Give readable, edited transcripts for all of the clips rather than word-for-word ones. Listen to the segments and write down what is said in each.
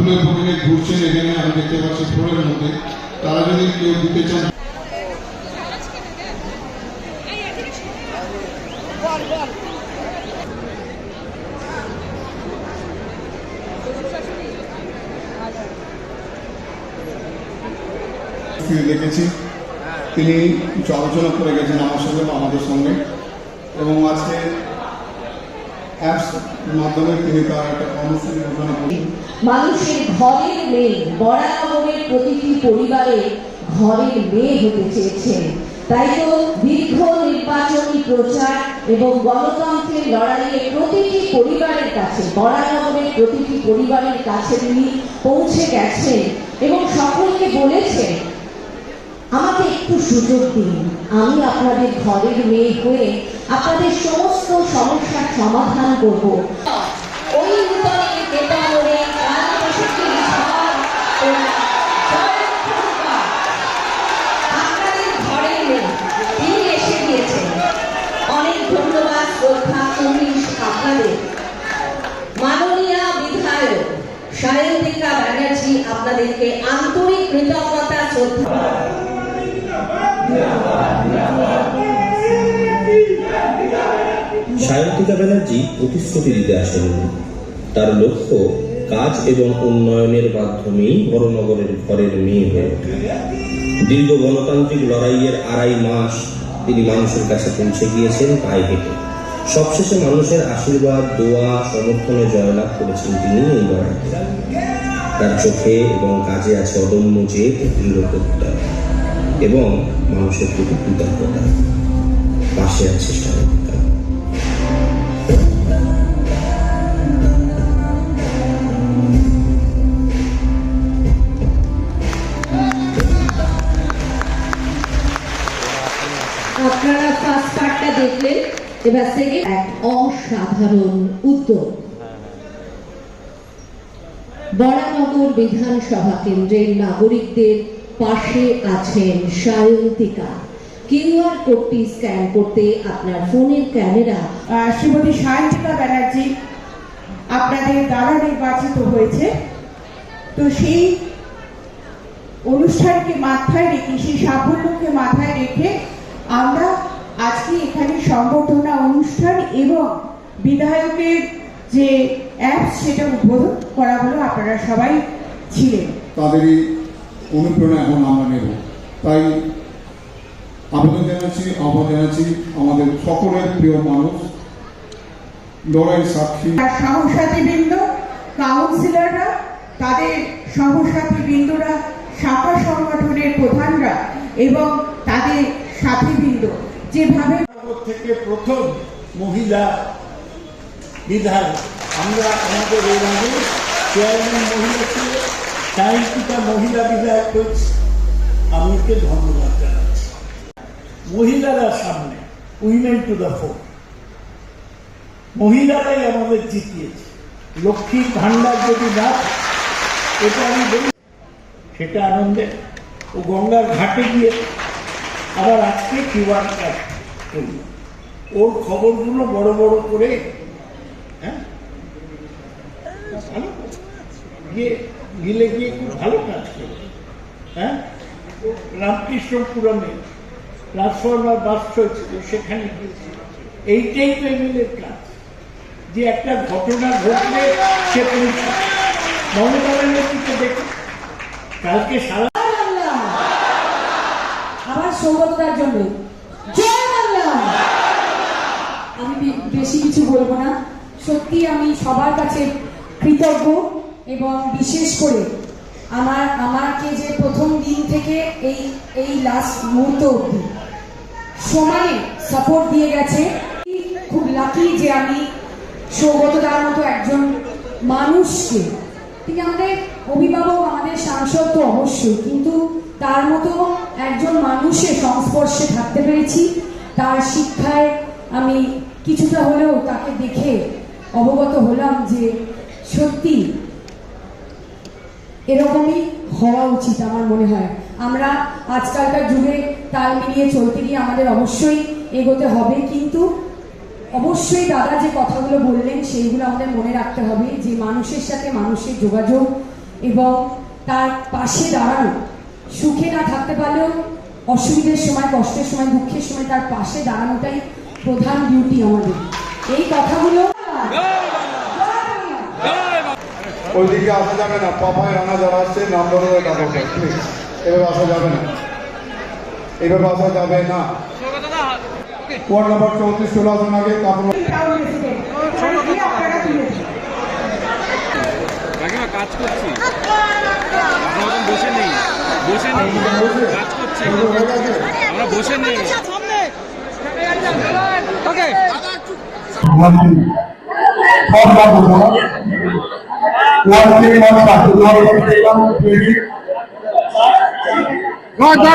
ঘুরছেন এখানে আমি দেখতে পাচ্ছি ফ্লোরের মধ্যে, তারা যদি কেউ দিতে চান দেখেছি তিনি কিছু আলোচনা করে গেছেন আমার সঙ্গে বা আমাদের সঙ্গে, এবং আজকে অ্যাপস মাধ্যমে তিনি তার একটা কর্মসূচি ঘোষণা করেন। মানুষের ঘরের মেয়ে, বরানগরের প্রতিটি পরিবারে ঘরের মেয়ে হতে চেয়েছেন। তাই তো দীর্ঘ নির্বাচনী প্রচার এবং গণতন্ত্রের লড়াইয়ে প্রতিটি পরিবারের কাছে, বরানগরের প্রতিটি পরিবারের কাছে তিনি পৌঁছে গেছেন এবং সকলকে বলেছেন, আমাকে একটু সুযোগ দিন, আমি আপনাদের ঘরের মেয়ে হয়ে আপনাদের সমস্ত সমস্যার সমাধান করব। ওই নূতনের বেতারে আপনাদের ঘরের মেয়ে তিনি এসে গিয়েছেন। অনেক ধন্যবাদ, শ্রদ্ধা পুলিশ আপনাদের। মাননীয় বিধায়ক সায়ন্তিকা ব্যানার্জি আপনাদেরকে আন্তরিক কৃতজ্ঞতা শ্রদ্ধা। সায়ন্তিকা ব্যানার্জি প্রতিশ্রুতি দিতে আসেন, তার লক্ষ্য কাজ এবং উন্নয়নের মাধ্যমেই বড়নগরের ঘরের মেয়ে হয়ে ওঠে। দীর্ঘ গণতান্ত্রিক লড়াইয়ের 2.5 মাস তিনি মানুষের কাছে পৌঁছে গিয়েছেন পায়ে হেঁটে। সবশেষে মানুষের আশীর্বাদ, দোয়া, সমর্থনে জয়লাভ করেছেন তিনি এই লড়াইতে। তার চোখে এবং কাজে আছে অদম্য জেদ, দৃঢ় প্রত্যয় এবং মানুষের প্রতি কৃতজ্ঞতা। পাশে আছে সায়ন্তিকা। আপনারা ফার্স্ট পার্টটা দেখলেন, এবার সেকেন্ড। এক অসাধারণ উদ্যোগ। বরানগর বিধানসভা কেন্দ্রের নাগরিকদের পাশে আছেন সায়ন্তিকা। কিউআর কোডটি স্ক্যান করতে আপনার ফোনের ক্যামেরা। শ্রীমতী সায়ন্তিকা ব্যানার্জি আপনাদের দ্বারা নির্বাচিত হয়েছে, তো সেই অনুষ্ঠানকে মাথায় রেখে, সেই সাফল্যকে মাথায় রেখে আমরা আজকে এখানে সংবর্ধনা অনুষ্ঠান এবং বিধায়কের যে অ্যাপস সেটা উদ্বোধন করা হলো। আপনারা সবাই ছিলেন। তাদেরই অনুপ্রেরণা এখন আমরা নেব। তাই আবেদন জানাচ্ছি আমাদের সকলের প্রিয় মানুষ, লড়াই সাক্ষী সহসাথীবৃন্দ, কাউন্সিলররা, তাদের সহসাথীবৃন্দরা, শাখা সংগঠনের প্রধানরা এবং তাদের সাথীবৃন্দ, যেভাবে থেকে প্রথম মহিলা বিধায়ক আমরা আমাদের এর আগে চেয়ারম্যান মহিলা ছিল, সায়ন্তিকা মহিলা বিধায়ক হয়েছে। আমি ওকে ধন্যবাদ জানাচ্ছি। মহিলারা সামনে, উইমেন টু দ্য ফোর, মহিলারাই আমাদের জিতিয়েছে। লক্ষ্মীর ভান্ডার যদি না, এটা আমি বলি, সেটা আনন্দে। ও গঙ্গার ঘাটে গিয়ে আবার আজকে কিউআর কার্ড করল, ওর খবরগুলো বড় বড় করে, হ্যাঁ ভালো গিলে গিয়ে খুব ভালো কাজ করে। হ্যাঁ, রামকৃষ্ণপুরমে ট্রান্সফরমার বাস্ট হয়েছিল, সেখানে গিয়েছিল। এইটাই তো এমএলএর কাজ, যে একটা ঘটনা ঘটলে সে পৌঁছায়। মমতা ব্যানার্জিকে দেখে কালকে সারা আমার সৌগততার জন্য জয় বাংলা। আমি বেশি কিছু বলবো না। সত্যি আমি সবার কাছে কৃতজ্ঞ, এবং বিশেষ করে আমাকে যে প্রথম দিন থেকে এই লাস্ট মুহূর্ত অবধি সমানে সাপোর্ট দিয়ে গেছে। খুব লাকি যে আমি সৌগতদার মতো একজন মানুষকে, তিনি আমাদের অভিভাবক, আমাদের সাংসদ তো অবশ্যই, কিন্তু তার মতো একজন মানুষের সংস্পর্শে থাকতে পেরেছি। তার শিক্ষায় আমি কিছুটা হলেও তাকে দেখে অবগত হলাম যে সত্যি এরকমই হওয়া উচিত। আমার মনে হয় আমরা আজকালকার যুগে তাল মিলিয়ে চলতে গিয়ে আমাদের অবশ্যই এগোতে হবে, কিন্তু অবশ্যই দাদা যে কথাগুলো বললেন সেইগুলো আমাদের মনে রাখতে হবে, যে মানুষের সাথে মানুষের যোগাযোগ এবং তার পাশে দাঁড়ানো, সুখে না থাকতে পারলেও অসুবিধার সময়, কষ্টের সময়, দুঃখের সময় তার পাশে দাঁড়ানোটাই প্রধান ডিউটি আমাদের। এই কথাগুলো ওইদিকে আসা যাবে না, পাপায় রানা যারা আসছে নাম ধরে ডাকো প্লিজ, এভাবে আসা যাবে না, এভাবে আসা যাবে না। ওয়ার্ড নাম্বার 34 চলে আসুন আগে। কাজ করছি, বসে নেই, কাজ করছি, আমরা বসে নেই।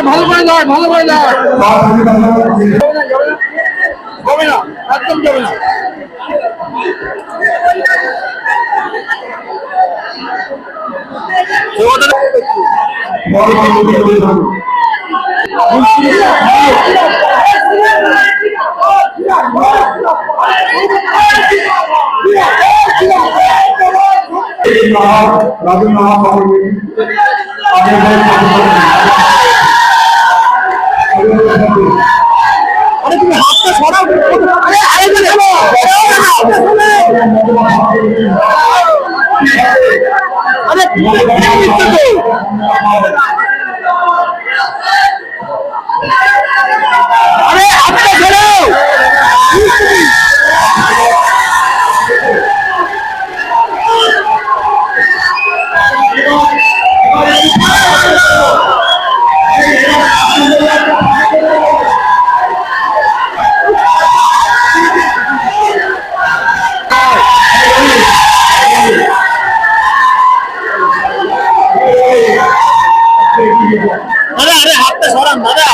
ভালো করে নয়, ভালো করে নয়, যাবে না, একদম যাবে না। আরে তুমি হাতটা সরাও, হাতটা সরান দাদা।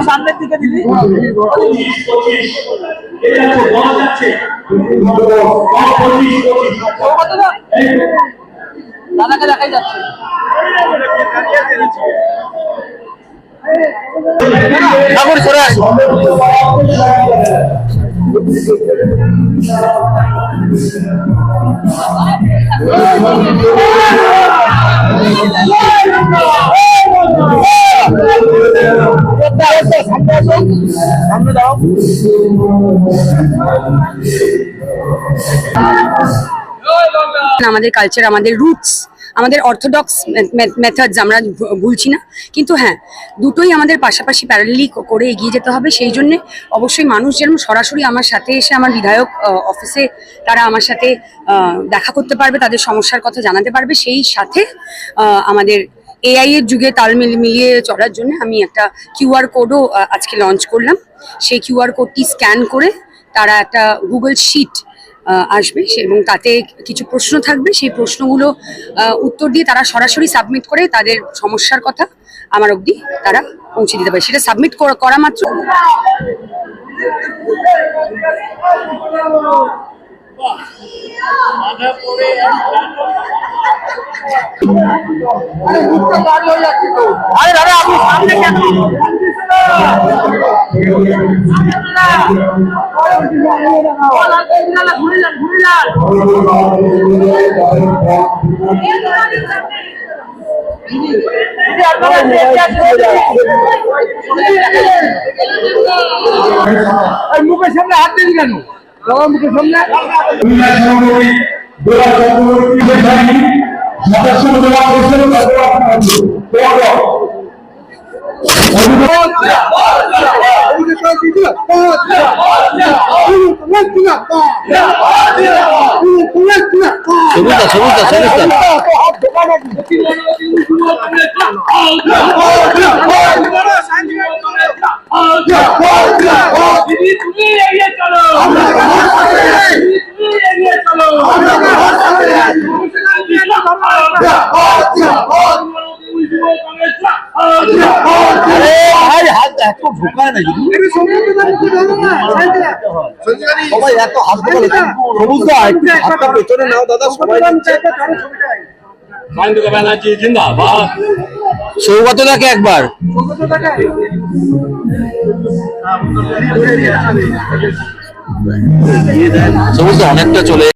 সামনের দিকে দিদি দাদাকে দেখাই যাচ্ছে। সরে আসো। সামনে দাও। আমাদের কালচার, আমাদের রুটস, আমাদের অর্থোডক্স মেথডস আমরা ভুলছি না, কিন্তু হ্যাঁ দুটোই আমাদের পাশাপাশি প্যারালালি করে এগিয়ে যেতে হবে। সেই জন্যে অবশ্যই মানুষ যেরকম সরাসরি আমার সাথে এসে আমার বিধায়ক অফিসে তারা আমার সাথে দেখা করতে পারবে, তাদের সমস্যার কথা জানাতে পারবে, সেই সাথে আমাদের এআই এর যুগে তাল মিলিয়ে চলার জন্য আমি একটা কিউআর কোডও আজকে লঞ্চ করলাম। সেই কিউআর কোডটি স্ক্যান করে তারা একটা গুগল শিট আসবে এবং তাতে কিছু প্রশ্ন থাকবে, সেই প্রশ্নগুলো উত্তর দিয়ে তারা সরাসরি সাবমিট করে তাদের সমস্যার কথা আমার অবধি তারা পৌঁছে দিতে পারে। সেটা সাবমিট করা মাত্র আরে দাদা আপনি সামনে কেন? মুখের সামনে হাত দিন কেন? মুখের সামনে সবাই এত হাত সবুজ দা একটু হাতটা পেছনে নাও দাদা, সবাই মহেন্দ্র ব্যানার্জি জিন্দাবাদ। সৌগতদাকে একবার সবুজ অনেকটা চলে